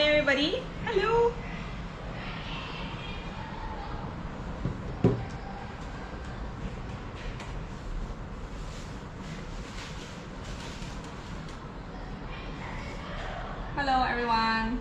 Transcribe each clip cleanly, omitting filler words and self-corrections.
morning, everybody. Hello. Hello, everyone.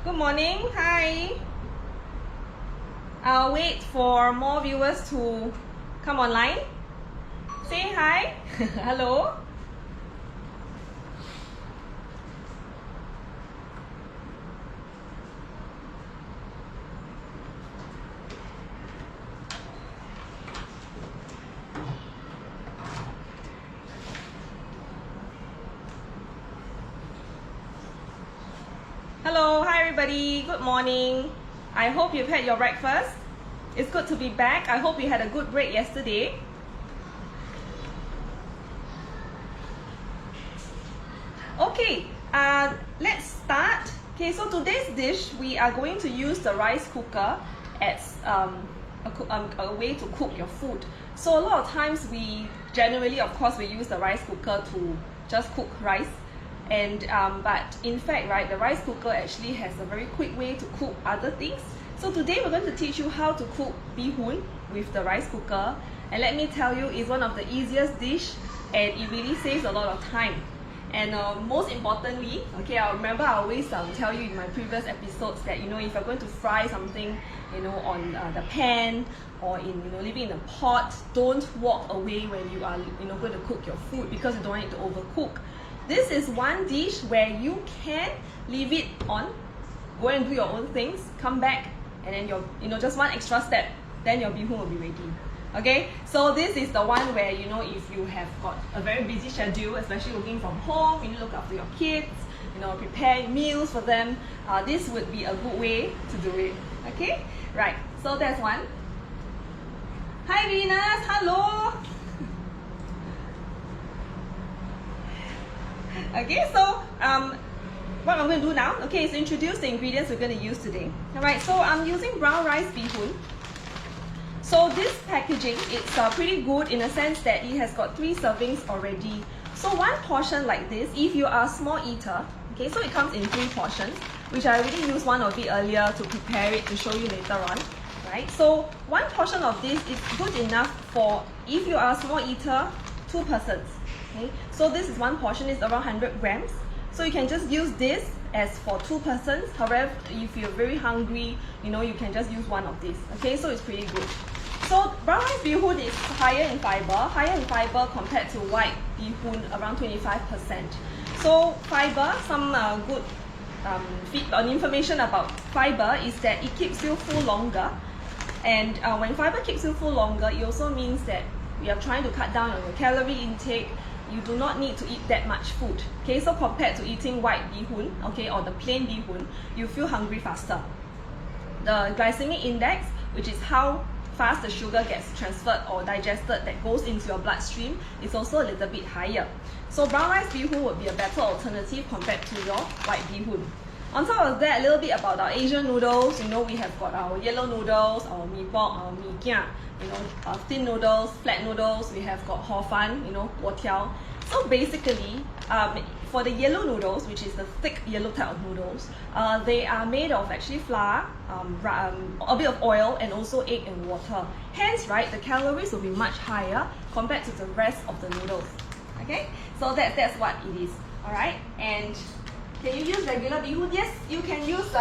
Good morning. Hi. I'll wait for more viewers to come online. Say hi. Hello. Hello, hi everybody, good morning. I hope you've had your breakfast. It's good to be back. I hope you had a good break yesterday. Okay, let's start. Okay, so today's dish, we are going to use the rice cooker as a way to cook your food. So a lot of times we generally, of course, we use the rice cooker to just cook rice. And but in fact, right, the rice cooker actually has a very quick way to cook other things. So today we're going to teach you how to cook bee hoon with the rice cooker. And let me tell you, it's one of the easiest dish, and it really saves a lot of time. And most importantly, okay, I remember I always tell you in my previous episodes that, you know, if you're going to fry something, you know, on the pan or in, you know, leaving in a pot, don't walk away when you are, you know, going to cook your food, because you don't want it to overcook. This is one dish where you can leave it on, go and do your own things, come back, and then you know, just one extra step, then your bee hoon will be ready. Okay, so this is the one where, you know, if you have got a very busy schedule, especially working from home, you need to look after your kids, you know, prepare meals for them, this would be a good way to do it. Okay, right, so that's one. Hi Venus, hello. Okay, so what I'm going to do now, okay, is introduce the ingredients we're going to use today. Alright, so I'm using brown rice bee hoon. So this packaging, it's pretty good in a sense that it has got 3 servings already. So one portion like this, if you are a small eater, okay, so it comes in 3 portions, which I already used one of it earlier to prepare it to show you later on. Right, so one portion of this is good enough for, if you are a small eater, 2 persons. Okay, so this is one portion, it's around 100 grams. So you can just use this as for 2 persons. However, if you're very hungry, you know, you can just use one of these. Okay, so it's pretty good. So brown rice bee hoon is higher in fiber compared to white bee hoon, around 25%. So fiber, some good information about fiber is that it keeps you full longer. And when fiber keeps you full longer, it also means that we are trying to cut down on your calorie intake. You do not need to eat that much food. Okay, so compared to eating white bee hoon, okay, or the plain bee hoon, you feel hungry faster. The glycemic index, which is how fast the sugar gets transferred or digested that goes into your bloodstream, is also a little bit higher. So brown rice bee hoon would be a better alternative compared to your white bee hoon. On top of that, a little bit about our Asian noodles. You know, we have got our yellow noodles, our mee pok, our mee kia, you know, thin noodles, flat noodles. We have got hor fun, you know, wo tiao. So basically, for the yellow noodles, which is the thick yellow type of noodles, they are made of actually flour, a bit of oil, and also egg and water. Hence, right, the calories will be much higher compared to the rest of the noodles. Okay, so that's what it is. All right, and can you use regular bee hoon? Yes, you can use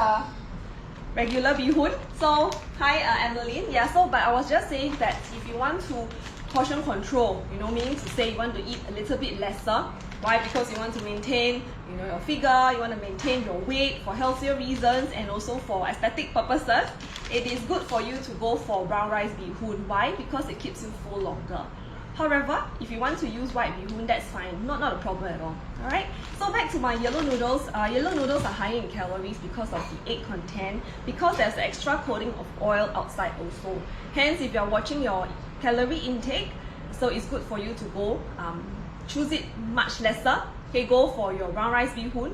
regular bee hoon. So, hi Emmeline. Yeah, so but I was just saying that if you want to portion control, you know, meaning to say you want to eat a little bit lesser. Why? Because you want to maintain, you know, your figure, you want to maintain your weight for healthier reasons and also for aesthetic purposes. It is good for you to go for brown rice bee hoon. Why? Because it keeps you full longer. However, if you want to use white bee hoon, that's fine. Not a problem at all. Alright? So back to my yellow noodles. Yellow noodles are high in calories because of the egg content, because there's an extra coating of oil outside also. Hence, if you're watching your calorie intake, so it's good for you to go choose it much lesser. Okay, go for your brown rice bee hoon.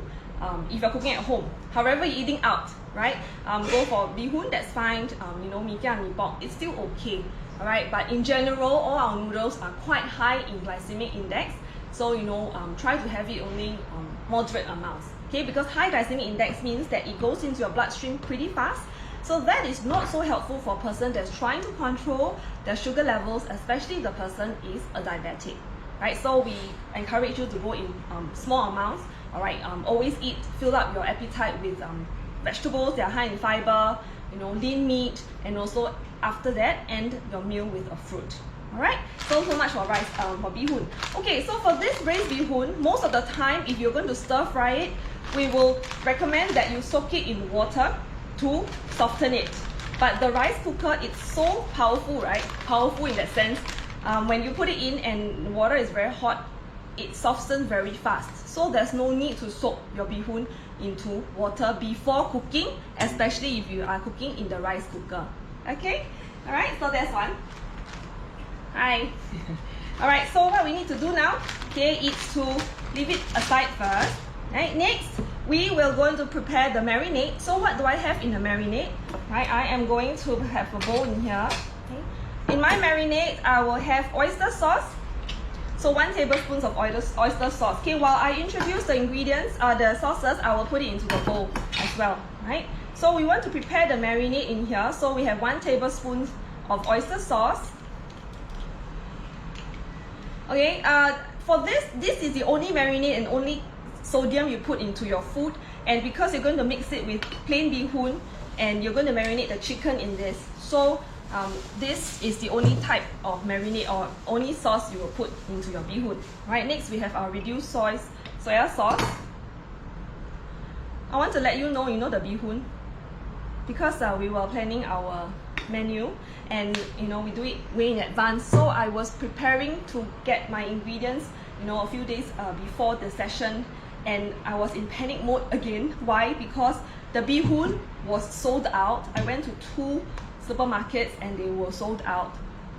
if you're cooking at home. However, you're eating out, right? Go for bihun, that's fine. You know, mee kia, mee pok, it's still okay. Alright, but in general, all our noodles are quite high in glycemic index. So, you know, try to have it only moderate amounts. Okay, because high glycemic index means that it goes into your bloodstream pretty fast. So that is not so helpful for a person that's trying to control their sugar levels, especially if the person is a diabetic. Right, so we encourage you to go in small amounts. Alright, always eat, fill up your appetite with vegetables that are high in fiber, you know, lean meat, and also after that, end your meal with a fruit. Alright, so much for rice, for bihun. Okay, so for this braised bihun, most of the time, if you're going to stir fry it, we will recommend that you soak it in water to soften it. But the rice cooker, it's so powerful, right? Powerful in that sense. When you put it in and the water is very hot, it softens very fast. So there's no need to soak your bihun into water before cooking, especially if you are cooking in the rice cooker. Okay? Alright, so that's one. Hi. Alright, so what we need to do now, okay, is to leave it aside first. Right, next, we will going to prepare the marinade. So what do I have in the marinade? Right, I am going to have a bowl in here. Okay. In my marinade, I will have oyster sauce. So 1 tablespoon of oyster sauce. Okay, while I introduce the ingredients, the sauces, I will put it into the bowl as well. Right. So we want to prepare the marinade in here. So we have 1 tablespoon of oyster sauce. Okay, for this is the only marinade and only sodium you put into your food, and because you're going to mix it with plain bihun and you're going to marinate the chicken in this, so this is the only type of marinade or only sauce you will put into your bihun. Right, next we have our reduced soya sauce. I want to let you know, the bihun, because we were planning our menu and we do it way in advance, so I was preparing to get my ingredients a few days before the session, and I was in panic mode again. Why? Because the bihun was sold out. I went to 2 supermarkets and they were sold out.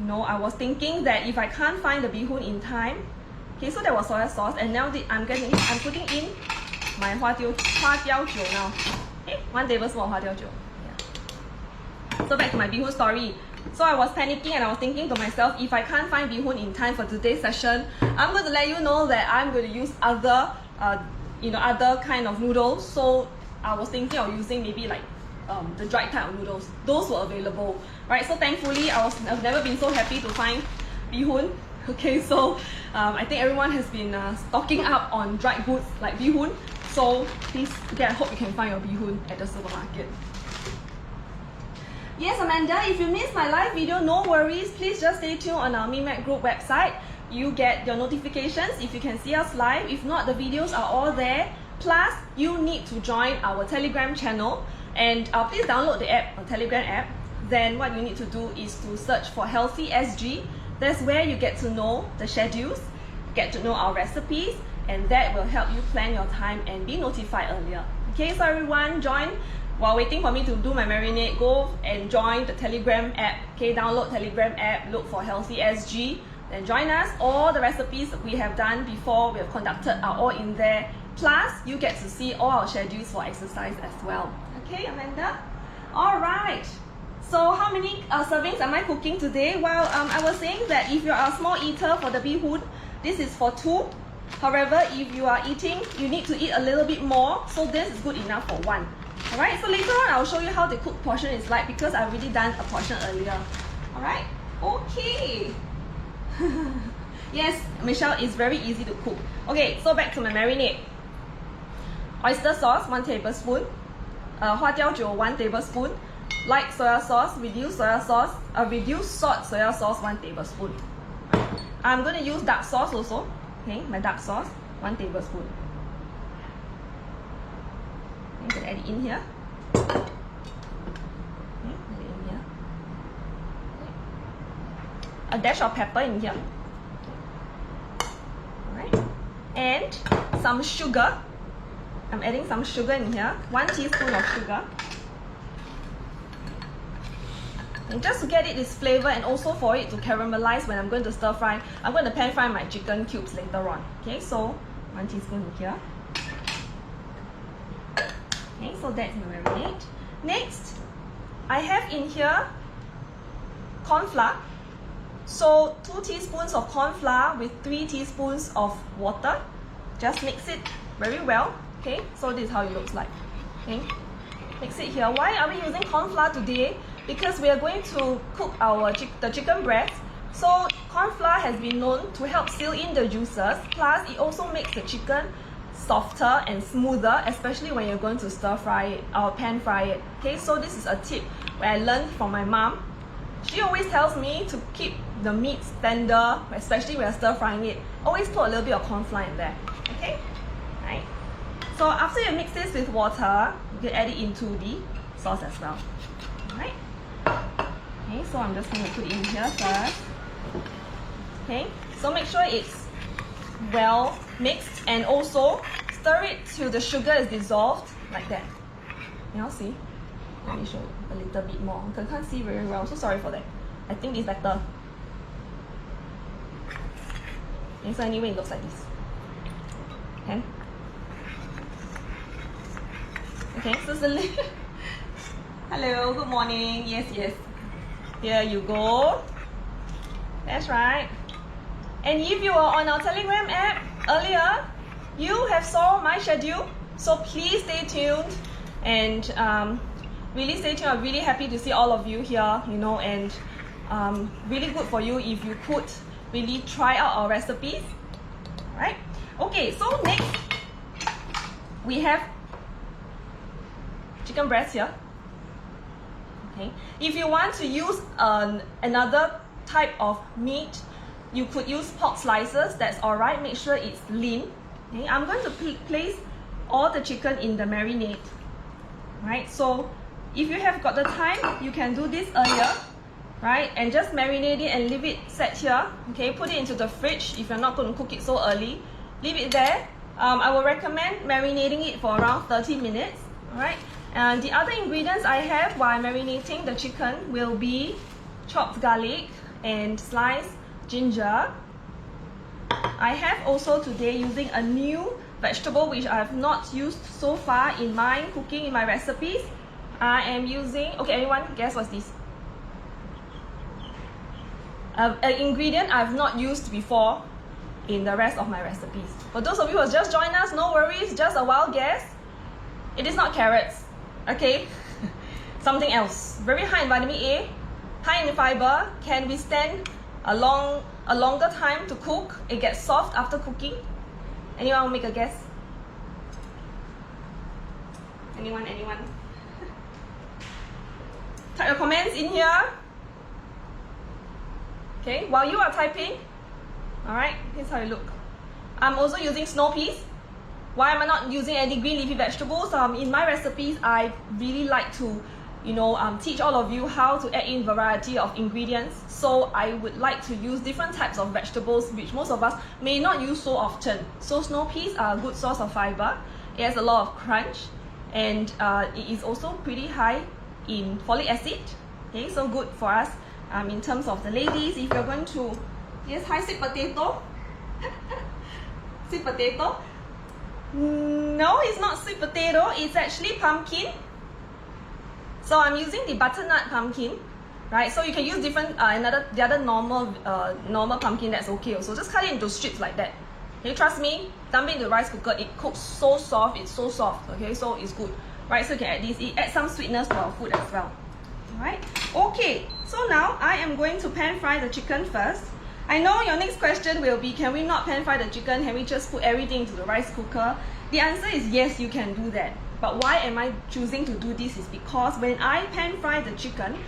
I was thinking that if I can't find the bihun in time, okay, so there was soya sauce, and now I'm putting in my 花雕酒 now. Okay, 1 tablespoon of 花雕酒. Yeah. So back to my bihun story. So I was panicking and I was thinking to myself, if I can't find bihun in time for today's session, I'm going to let you know that I'm going to use other, other kind of noodles. So I was thinking of using maybe like the dried type of noodles. Those were available, right? So thankfully, I've never been so happy to find bihun. Okay, so I think everyone has been stocking up on dried goods like bihun. So please, I hope you can find your bihun at the supermarket. Yes, Amanda, if you missed my live video, no worries. Please just stay tuned on our MeMac group website. You get your notifications if you can see us live. If not, the videos are all there. Plus, you need to join our Telegram channel. And please download the app, the Telegram app. Then what you need to do is to search for Healthy SG. That's where you get to know the schedules, get to know our recipes, and that will help you plan your time and be notified earlier. Okay, so everyone, join. While waiting for me to do my marinade, go and join the Telegram app. Okay, download Telegram app, look for Healthy SG, then join us. All the recipes we have done before, we have conducted, are all in there. Plus, you get to see all our schedules for exercise as well. Okay, Amanda? Alright. So how many servings am I cooking today? Well, I was saying that if you are a small eater for the bihun, this is for 2. However, if you are eating, you need to eat a little bit more, so this is good enough for 1. Alright, so later on I'll show you how the cooked portion is like, because I've already done a portion earlier. Alright, okay. Yes, Michelle, is very easy to cook. Okay, so back to my marinade. Oyster sauce, 1 tablespoon. 花雕酒, 1 tablespoon. Light soya sauce, reduced soya sauce, reduced salt soya sauce, 1 tablespoon. I'm going to use dark sauce also. Okay, my dark sauce, 1 tablespoon. I'm going to add it in here. Okay, add it in here. A dash of pepper in here. Alright. And some sugar. I'm adding some sugar in here. 1 teaspoon of sugar. And just to get it this flavor and also for it to caramelize when I'm going to stir fry, I'm going to pan fry my chicken cubes later on. Okay, so 1 teaspoon in here. Okay, so that's my marinade. Next, I have in here corn flour. So 2 teaspoons of corn flour with 3 teaspoons of water. Just mix it very well. Okay, so this is how it looks like. Okay, mix it here. Why are we using corn flour today? Because we are going to cook the chicken breast. So corn flour has been known to help seal in the juices. Plus, it also makes the chicken softer and smoother, especially when you're going to stir fry it or pan fry it. Okay, so this is a tip where I learned from my mom. She always tells me to keep the meat tender, especially when you're stir frying it. Always put a little bit of corn flour in there. Okay, right. So after you mix this with water, you can add it into the sauce as well. Alright. Okay, so I'm just going to put it in here first. Okay, so make sure it's well mixed and also stir it till the sugar is dissolved like that. You all see? Let me show you a little bit more. I can't see very well, so sorry for that. I think it's better. Okay, so anyway, it looks like this. Okay. Okay, so it's a little... Hello, good morning. Yes, yes. Here you go. That's right. And if you are on our Telegram app earlier, you have saw my schedule. So please stay tuned and really stay tuned. I'm really happy to see all of you here, you know, and really good for you if you could really try out our recipes. Right? Okay, so next we have chicken breast here. Okay, if you want to use another type of meat, you could use pork slices. That's alright. Make sure it's lean. Okay, I'm going to place all the chicken in the marinade. Right, so if you have got the time, you can do this earlier, right? And just marinate it and leave it set here. Okay, put it into the fridge if you're not going to cook it so early. Leave it there. I will recommend marinating it for around 30 minutes. Alright. And the other ingredients I have while marinating the chicken will be chopped garlic and sliced ginger. I have also today using a new vegetable which I have not used so far in my cooking, in my recipes. I am using, okay, anyone guess what's this? An ingredient I've not used before in the rest of my recipes. For those of you who have just joined us, no worries, just a wild guess. It is not carrots, okay? Something else. Very high in vitamin A, high in fiber, can withstand a longer time to cook. It gets soft after cooking. Anyone will make a guess? Anyone? Type your comments in here. Okay, while you are typing, alright, here's how you look. I'm also using snow peas. Why am I not using any green leafy vegetables? In my recipes, I really like to, you know, teach all of you how to add in variety of ingredients. So I would like to use different types of vegetables, which most of us may not use so often. So snow peas are a good source of fiber. It has a lot of crunch, and it is also pretty high in folic acid. Okay, so good for us in terms of the ladies. If you're going to, yes, hi, sweet potato. Sweet potato. No, it's not sweet potato. It's actually pumpkin. So I'm using the butternut pumpkin, right? So you can use different the other normal pumpkin. That's okay. Also, just cut it into strips like that. Okay, trust me. Dump it in the rice cooker. It cooks so soft. It's so soft. Okay, so it's good, right? So you can add this. It adds some sweetness to our food as well. Alright. Okay. So now I am going to pan fry the chicken first. I know your next question will be, can we not pan fry the chicken? Can we just put everything into the rice cooker? The answer is yes, you can do that. But why am I choosing to do this is because when I pan fry the chicken,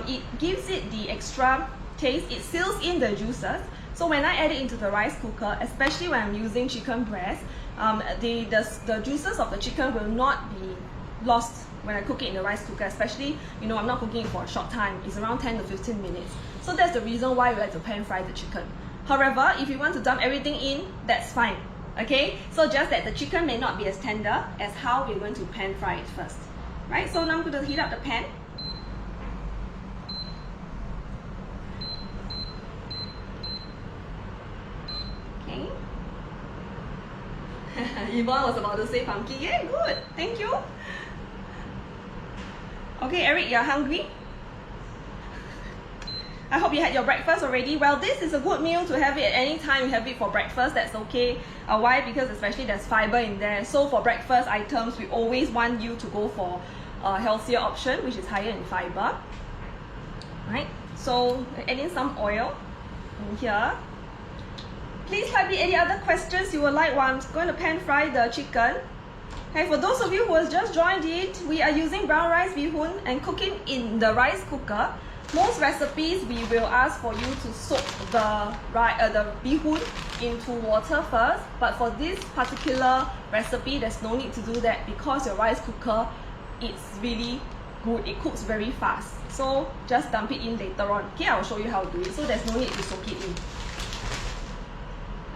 it gives it the extra taste. It seals in the juices. So when I add it into the rice cooker, especially when I'm using chicken breast, the juices of the chicken will not be lost when I cook it in the rice cooker, especially, you know, I'm not cooking it for a short time. It's around 10 to 15 minutes. So that's the reason why we like to pan fry the chicken. However, if you want to dump everything in, that's fine. Okay, so just that the chicken may not be as tender as how we're going to pan fry it first. Right, so now I'm going to heat up the pan. Okay. Yvonne was about to say pumpkin. Yeah, good. Thank you. Okay, Eric, you're hungry? I hope you had your breakfast already. Well, this is a good meal to have it at any time. You have it for breakfast, that's okay. Why? Because especially there's fiber in there. So for breakfast items, we always want you to go for a healthier option, which is higher in fiber. Right? So add in some oil in here. Please type in any other questions you would like while I'm going to pan fry the chicken. Okay, for those of you who has just joined it, we are using brown rice bee hoon and cooking in the rice cooker. Most recipes, we will ask for you to soak the bee hoon into water first. But for this particular recipe, there's no need to do that because your rice cooker, it's really good. It cooks very fast. So just dump it in later on. Okay, I'll show you how to do it. So there's no need to soak it in.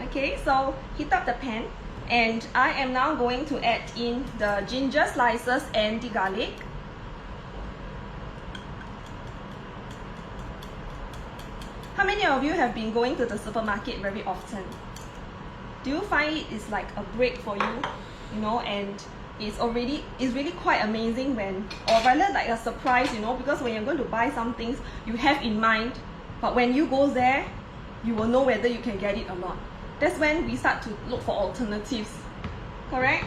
Okay, so heat up the pan. And I am now going to add in the ginger slices and the garlic. How many of you have been going to the supermarket very often? Do you find it is like a break for you, you know, and it's really quite amazing when, or rather like a surprise, you know, because when you're going to buy some things you have in mind, but when you go there, you will know whether you can get it or not. That's when we start to look for alternatives, correct?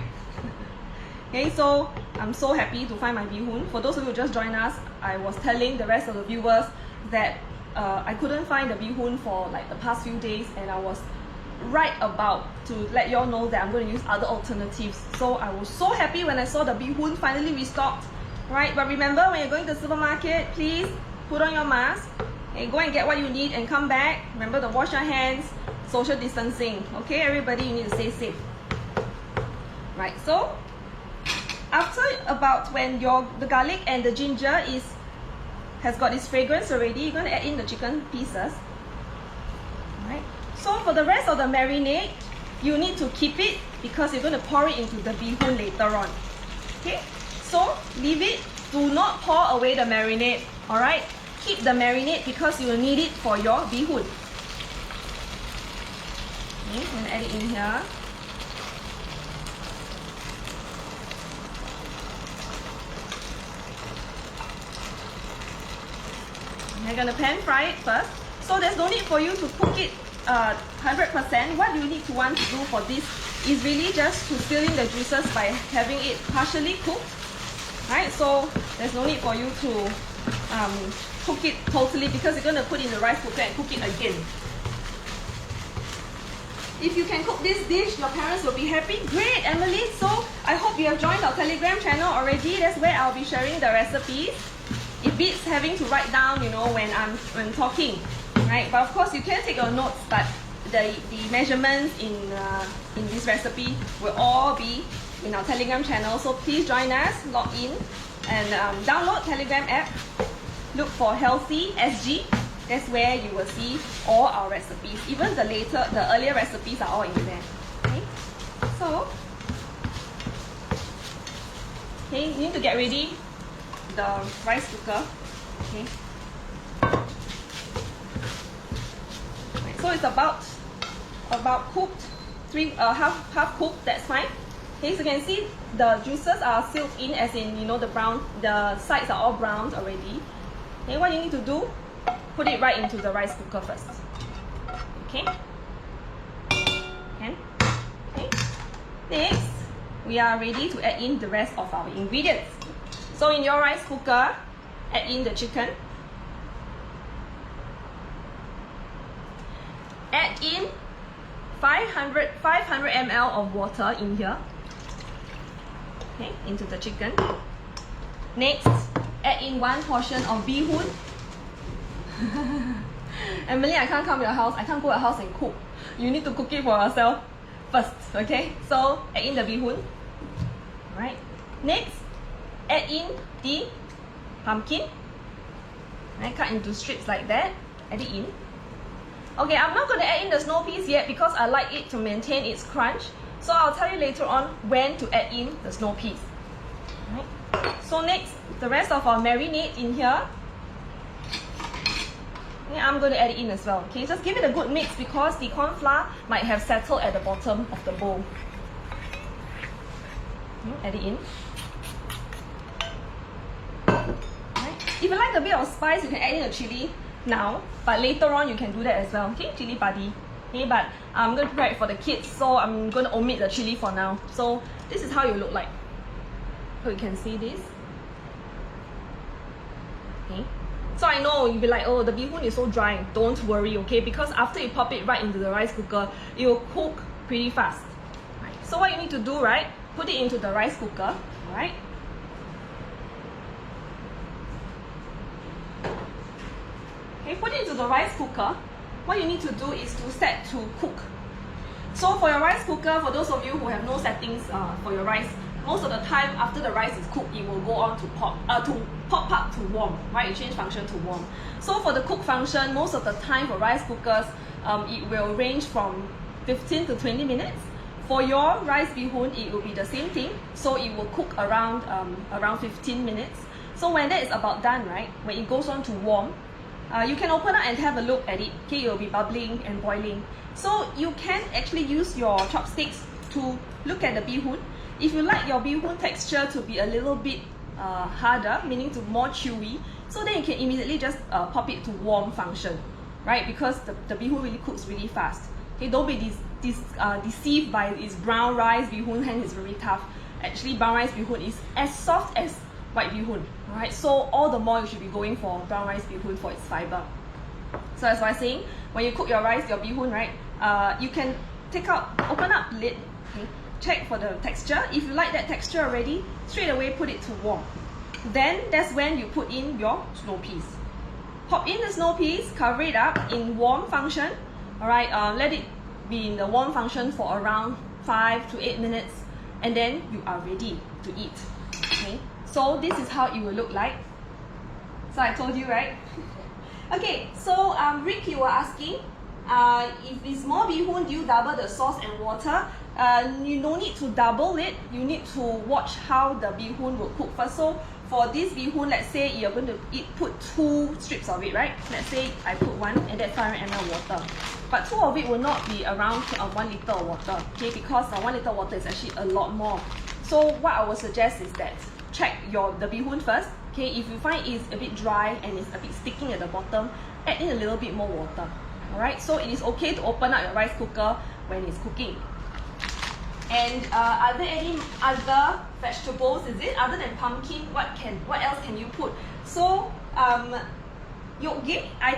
Okay, so I'm so happy to find my bee hoon. For those of you who just joined us, I was telling the rest of the viewers that I couldn't find the bee hoon for like the past few days, and I was right about to let you all know that I'm going to use other alternatives. So I was so happy when I saw the bee hoon finally restocked, right? But remember, when you're going to the supermarket, please put on your mask and go and get what you need and come back. Remember to wash your hands, social distancing. Okay, everybody, you need to stay safe. Right, so after about when the garlic and the ginger has got this fragrance already, you're going to add in the chicken pieces. Right. So for the rest of the marinade, you need to keep it because you're going to pour it into the bee hoon later on. Okay, so leave it. Do not pour away the marinade. Alright, keep the marinade because you will need it for your bee hoon. Okay, I'm going to add it in here. We're going to pan fry it first. So there's no need for you to cook it 100%. What you need to want to do for this is really just to fill in the juices by having it partially cooked. Right? So there's no need for you to cook it totally because you're going to put in the rice cooker and cook it again. If you can cook this dish, your parents will be happy. Great, Emily. So I hope you have joined our Telegram channel already. That's where I'll be sharing the recipes. It beats having to write down, you know, when talking, right? But of course, you can take your notes, but the measurements in this recipe will all be in our Telegram channel. So please join us, log in, and download Telegram app. Look for Healthy SG. That's where you will see all our recipes. Even the earlier recipes are all in there. Okay, so you need to get ready the rice cooker. Okay. So it's about cooked, half cooked. That's fine. Okay, so you can see the juices are sealed in, as in, you know, the sides are all browned already. Okay, what you need to do, put it right into the rice cooker first. Okay. Okay. Next, we are ready to add in the rest of our ingredients. So in your rice cooker, add in the chicken. Add in 500 ml of water in here. Okay, into the chicken. Next, add in 1 portion of bee hoon. Emily, I can't come to your house. I can't go to your house and cook. You need to cook it for yourself first. Okay, so add in the bee hoon. Right. Next, add in the pumpkin. Right, cut into strips like that. Add it in. Okay, I'm not going to add in the snow peas yet because I like it to maintain its crunch. So I'll tell you later on when to add in the snow peas. Right. So next, the rest of our marinade in here. Okay, I'm going to add it in as well. Okay, just give it a good mix because the corn flour might have settled at the bottom of the bowl. Okay, add it in. If you like a bit of spice, you can add in a chili now, but later on you can do that as well. Okay, chili padi. Okay, but I'm going to prepare it for the kids, so I'm going to omit the chili for now. So this is how you look like. So you can see this. Okay. So I know you'll be like, oh, the bee hoon is so dry. Don't worry, okay? Because after you pop it right into the rice cooker, it will cook pretty fast. Right. So what you need to do, right? Put it into the rice cooker, right? Okay, put it into the rice cooker. What you need to do is to set to cook. So for your rice cooker, for those of you who have no settings for your rice, most of the time after the rice is cooked, it will go on to pop up to warm, right? It change function to warm. So for the cook function, most of the time for rice cookers, it will range from 15 to 20 minutes. For your rice bee hoon, it will be the same thing. So it will cook around 15 minutes. So when that is about done, right? When it goes on to warm, you can open up and have a look at it. Okay, it will be bubbling and boiling. So you can actually use your chopsticks to look at the bee hoon. If you like your bee hoon texture to be a little bit harder, meaning to more chewy, so then you can immediately just pop it to warm function, right? Because the bee hoon really cooks really fast. Okay, don't be deceived by its brown rice bee hoon, hence it's very tough. Actually, brown rice bee hoon is as soft as white bee hoon, right? So all the more you should be going for brown rice bee hoon for its fiber. So as I was saying, when you cook your rice, your bee hoon, right? You can open up lid, okay? Check for the texture. If you like that texture already, straight away put it to warm. Then that's when you put in your snow peas. Pop in the snow peas, cover it up in warm function. Alright, let it be in the warm function for around 5 to 8 minutes, and then you are ready to eat. Okay, so this is how it will look like. So I told you, right? Okay, so Rick, you were asking, if it's more bee hoon, do you double the sauce and water? You don't need to double it. You need to watch how the bee hoon will cook first. So for this bee hoon, let's say you're going to put 2 strips of it, right? Let's say I put 1 and that's 500 ml water. But 2 of it will not be around 1 liter of water, okay? Because 1 liter of water is actually a lot more. So what I would suggest is that check the bee hoon first. Okay, if you find it's a bit dry and it's a bit sticking at the bottom, add in a little bit more water. Alright, so it is okay to open up your rice cooker when it's cooking. And are there any other vegetables? Is it other than pumpkin? What else can you put? So I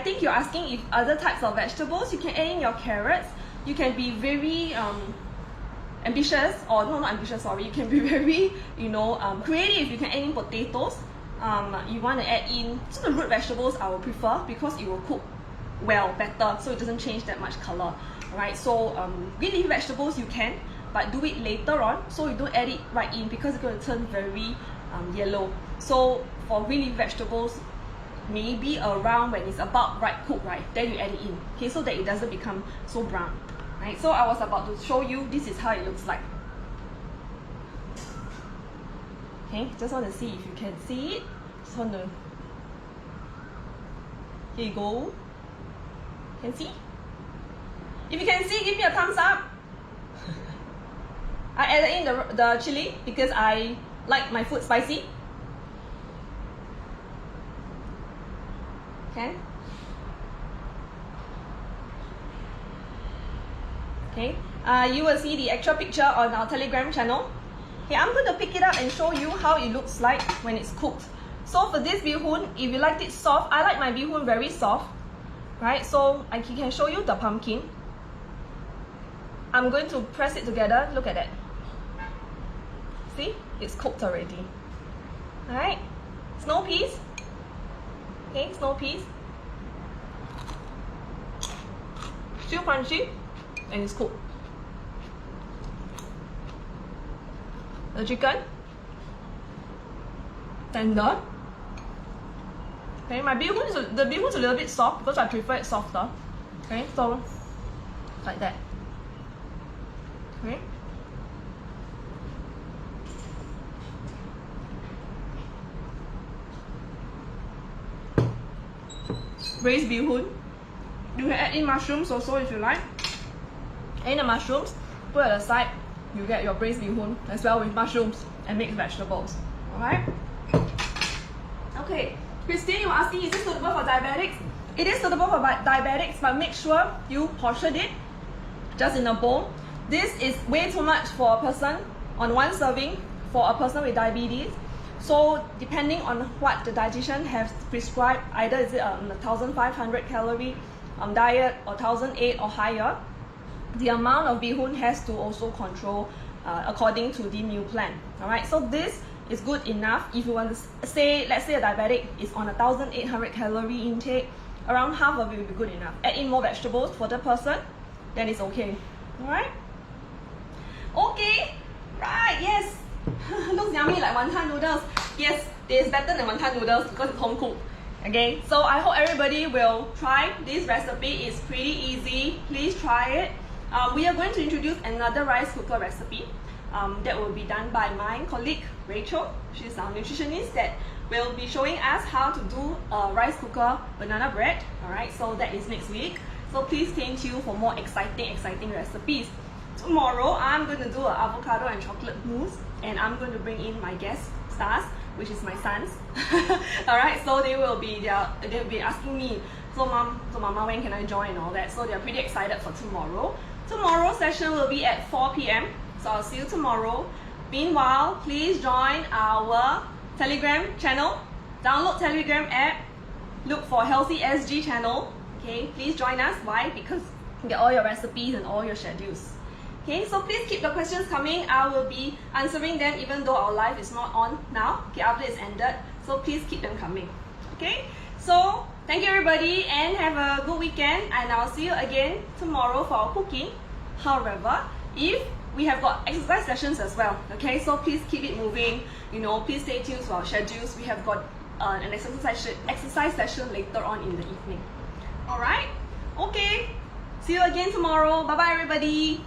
think you're asking if other types of vegetables. You can add in your carrots. You can be very ambitious, or no, not ambitious. Sorry, you can be very creative. You can add in potatoes. You want to add in the root vegetables. I will prefer because it will cook better, so it doesn't change that much color. Right? So green leafy vegetables you can, but do it later on, so you don't add it right in because it's going to turn very yellow. So for green leafy vegetables, maybe around when it's about cooked, right, then you add it in, okay, so that it doesn't become so brown. Right? So I was about to show you, this is how it looks like. Okay, just want to see if you can see it. Just want to, here you go. Can see? If you can see, give me a thumbs up. I added in the chili because I like my food spicy. Okay. Okay. You will see the actual picture on our Telegram channel. Okay, I'm going to pick it up and show you how it looks like when it's cooked. So for this bee hoon, if you liked it soft, I like my bee hoon very soft. Right, so I can show you the pumpkin. I'm going to press it together. Look at that. See, it's cooked already. Alright, snow peas. Okay, snow peas. Still crunchy, and it's cooked. The chicken, tender. Okay, my bee hoon the bee hoon's a little bit soft because I prefer it softer. Okay, so like that. Okay. Braised bee hoon. You can add in mushrooms also if you like. Add in the mushrooms, put it aside. You get your braised bee hoon as well with mushrooms and mixed vegetables. Alright? Okay. Christine, you were asking, is this suitable for diabetics? It is suitable for diabetics, but make sure you portion it just in a bowl. This is way too much for a person on one serving for a person with diabetes. So depending on what the dietitian has prescribed, either is it a 1,500 calorie diet or 1,008 or higher, the amount of bee hoon has to also control according to the meal plan. Alright, so this is good enough. If you want to say, let's say a diabetic is on 1,800 calorie intake, around half of it will be good enough. Add in more vegetables for the person, then it's okay. Alright? Okay, right, yes. Looks yummy like wonton noodles. Yes, it is better than wonton noodles because it's home cooked. Okay, so I hope everybody will try this recipe. It's pretty easy. Please try it. We are going to introduce another rice cooker recipe that will be done by my colleague Rachel. She's our nutritionist that will be showing us how to do a rice cooker banana bread. Alright, so that is next week. So please stay tuned for more exciting recipes. Tomorrow I'm going to do an avocado and chocolate mousse, and I'm going to bring in my guest stars, which is my sons. Alright, so they'll be asking me, so mama, when can I join and all that. So they're pretty excited for tomorrow. Tomorrow's session will be at 4 p.m. So I'll see you tomorrow. Meanwhile, please join our Telegram channel. Download Telegram app. Look for Healthy SG channel. Okay, please join us. Why? Because you get all your recipes and all your schedules. Okay, so please keep the questions coming. I will be answering them even though our live is not on now. Okay, after it's ended. So please keep them coming. Okay, so thank you everybody and have a good weekend, and I'll see you again tomorrow for our cooking. However, if we have got exercise sessions as well, okay, so please keep it moving. You know, please stay tuned to our schedules. We have got an exercise session later on in the evening. Alright, okay, see you again tomorrow. Bye bye everybody.